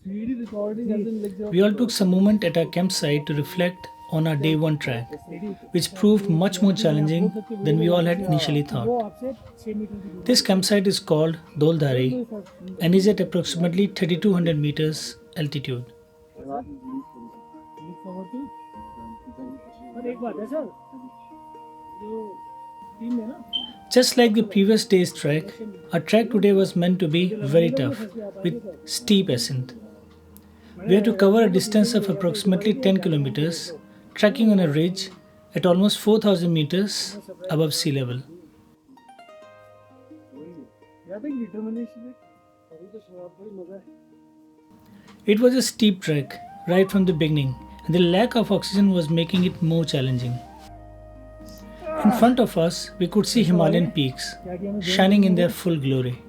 We all took some moment at our campsite to reflect on our day one trek, which proved much more challenging than we all had initially thought. This campsite is called Doldhari and is at approximately 3200 meters altitude. Just like the previous day's trek, our trek today was meant to be very tough with steep ascent. We had to cover a distance of approximately 10 kilometers, trekking on a ridge at almost 4000 meters above sea level. It was a steep trek right from the beginning, and the lack of oxygen was making it more challenging. In front of us, we could see Himalayan peaks shining in their full glory.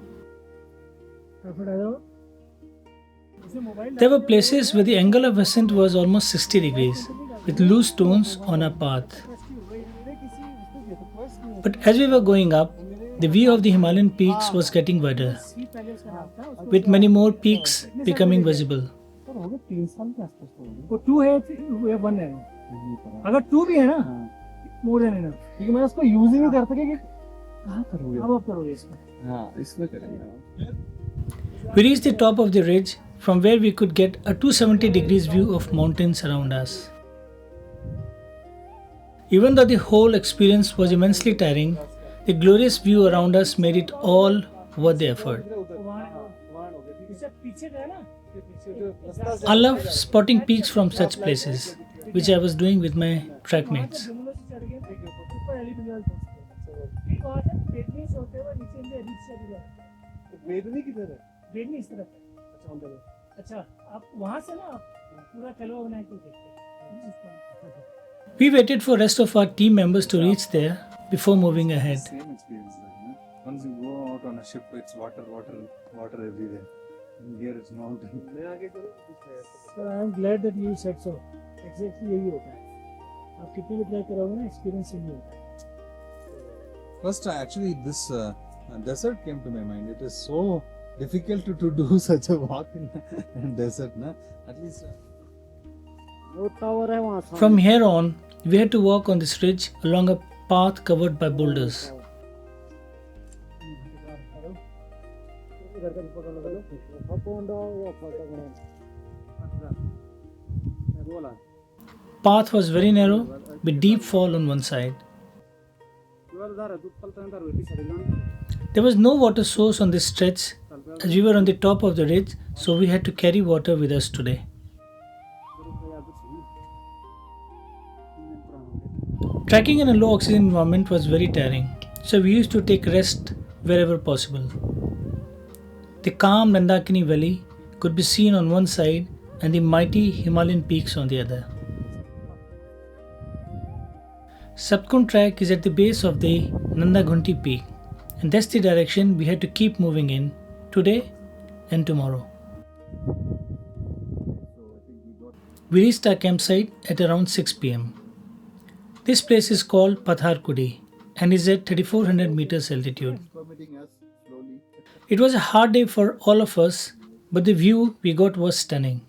There were places where the angle of ascent was almost 60 degrees, with loose stones on our path. But as we were going up, the view of the Himalayan peaks was getting wider, with many more peaks becoming visible. We reached the top of the ridge from where we could get a 270 degrees view of mountains around us. Even though the whole experience was immensely tiring, the glorious view around us made it all worth the effort. I love spotting peaks from such places, which I was doing with my track mates. We waited for rest of our team members to reach there before moving ahead. Same experience there, no? Once you go out on a ship, it's water everywhere. And here it's mountain. So I am glad that you said so. Exactly यही होता है. आप कितने भी try करोगे ना, experience यही होता है. First, actually, this desert came to my mind. It is so difficult to do such a walk in desert, na? At least. From here on, we had to walk on this ridge along a path covered by boulders. Path was very narrow with deep fall on one side. There was no water source on this stretch as we were on the top of the ridge, so we had to carry water with us today. Trekking in a low oxygen environment was very tiring, so we used to take rest wherever possible. The calm Mandakini Valley could be seen on one side and the mighty Himalayan peaks on the other. Saptkund track is at the base of the Nandaghunti peak, and that's the direction we had to keep moving in today and tomorrow. We reached our campsite at around 6 pm. This place is called Patharkudi and is at 3400 meters altitude. It was a hard day for all of us, but the view we got was stunning.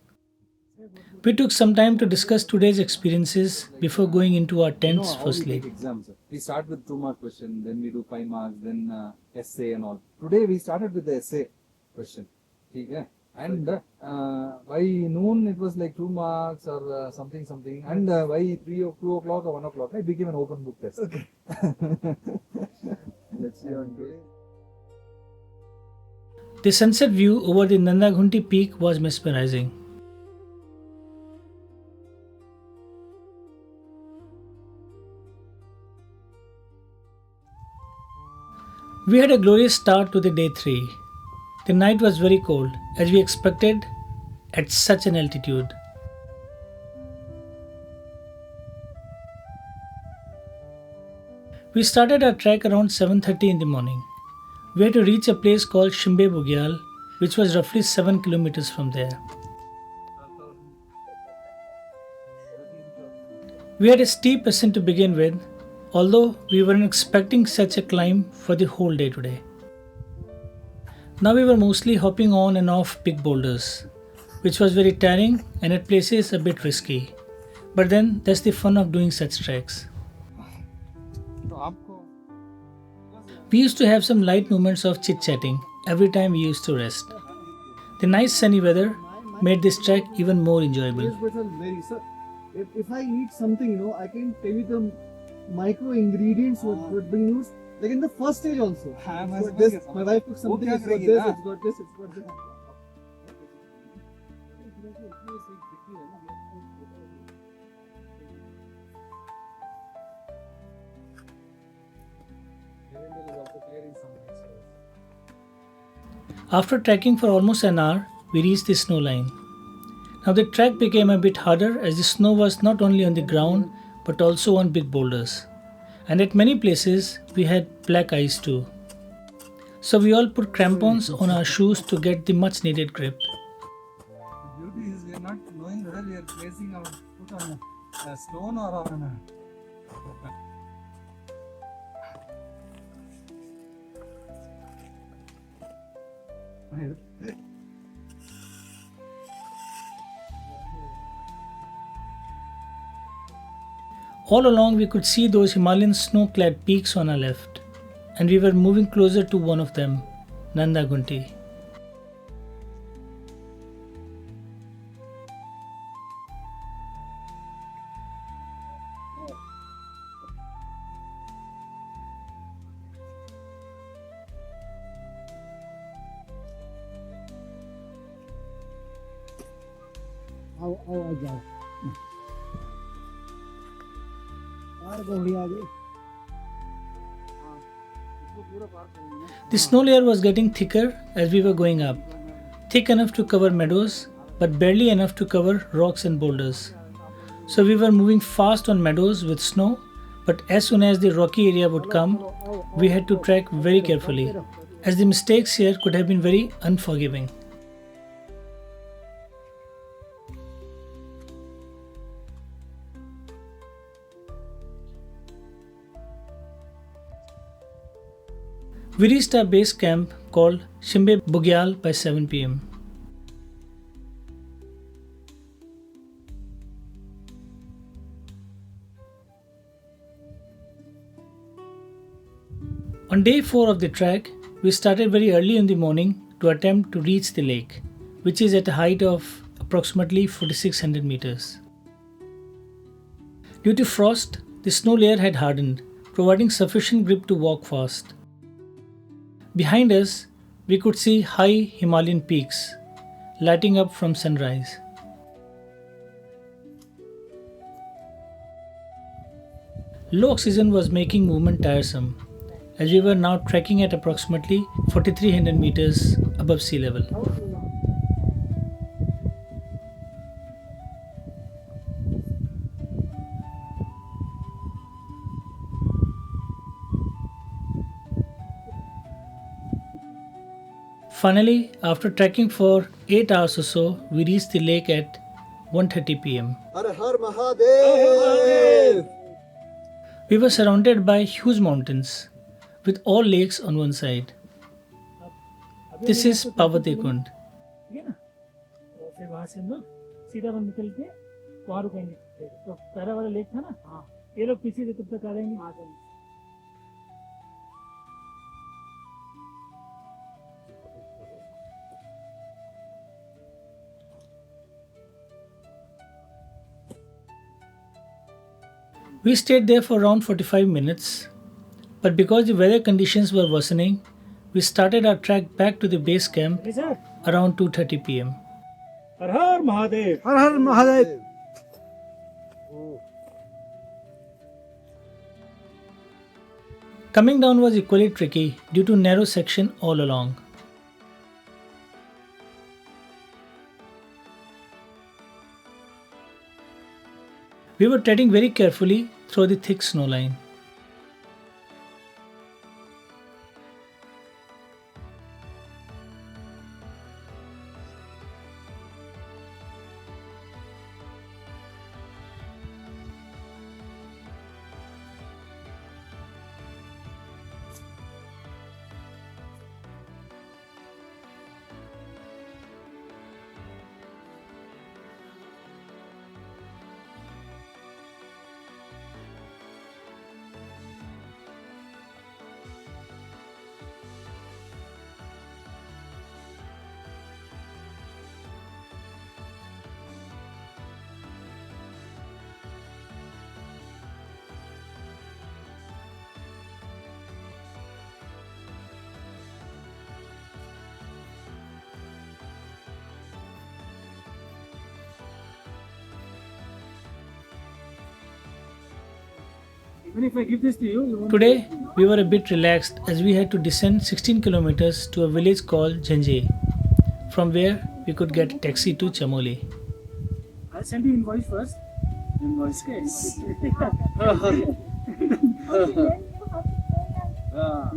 We took some time to discuss today's experiences before going into our tents for sleep. Exams. We start with 2 mark question, then we do 5 marks, then essay and all. Today we started with the essay question. Okay? And by noon it was like 2 marks or something, and by 2 o'clock or 1 o'clock it became an open book test. Okay. Let's see on today. The sunset view over the Nandaghunti peak was mesmerizing. We had a glorious start to the day 3. The night was very cold, as we expected at such an altitude. We started our trek around 7:30 in the morning. We had to reach a place called Shimbe Bugyal, which was roughly 7 kilometers from there. We had a steep ascent to begin with, although we weren't expecting such a climb for the whole day today. Now we were mostly hopping on and off big boulders, which was very tiring and at places a bit risky. But then that's the fun of doing such treks. तो आपको We used to have some light moments of chit chatting every time we used to rest. The nice sunny weather made this trek even more enjoyable. Yes, but very sir. If I eat something, I can tell you the micro ingredients what being used. Like in the first stage also. हाँ, मैं It's समझ got this. गया, समझ My गया। wife cooked वो something. क्या It's got करेगी this. ना? It's got this. It's got this. After trekking for almost an hour, we reached the snow line. Now the trek became a bit harder as the snow was not only on the ground but also on big boulders. And at many places we had black ice too. So we all put crampons on our shoes to get the much needed grip. The beauty is we are not knowing whether we are placing our foot on a stone or on a. All along we could see those Himalayan snow-clad peaks on our left, and we were moving closer to one of them, Nandagunti. आओ आ जाओ यार गौड़ी आ गई The snow layer was getting thicker as we were going up, thick enough to cover meadows, but barely enough to cover rocks and boulders. So we were moving fast on meadows with snow, but as soon as the rocky area would come, we had to trek very carefully, as the mistakes here could have been very unforgiving. We reached our base camp called Shimbe Bugyal by 7 pm. On day 4 of the trek, we started very early in the morning to attempt to reach the lake, which is at a height of approximately 4600 meters. Due to frost, the snow layer had hardened, providing sufficient grip to walk fast. Behind us, we could see high Himalayan peaks lighting up from sunrise. Low oxygen was making movement tiresome, as we were now trekking at approximately 4300 meters above sea level. Finally, after trekking for 8 hours or so, we reached the lake at 1:30 pm. Har Har Mahadev! We were surrounded by huge mountains, with all lakes on one side. This is Pavatekund. ठीक है ना और फिर वहां से हम लोग सीधा हम निकल के वहां रुकेंगे तो पहला वाला लेक था ना ये लोग पीछे से तब तक आ जाएंगे We stayed there for around 45 minutes, but because the weather conditions were worsening, we started our trek back to the base camp sir around 2:30 pm. Her her Mahadev Har Har Mahadev! Coming down was equally tricky due to narrow section all along. We were treading very carefully through the thick snow line. And if I give this to you, you won't. Today, we were a bit relaxed as we had to descend 16 kilometers to a village called Janjay, from where we could get a taxi to Chamoli. I'll send you invoice first. Invoice. Okay. Ah.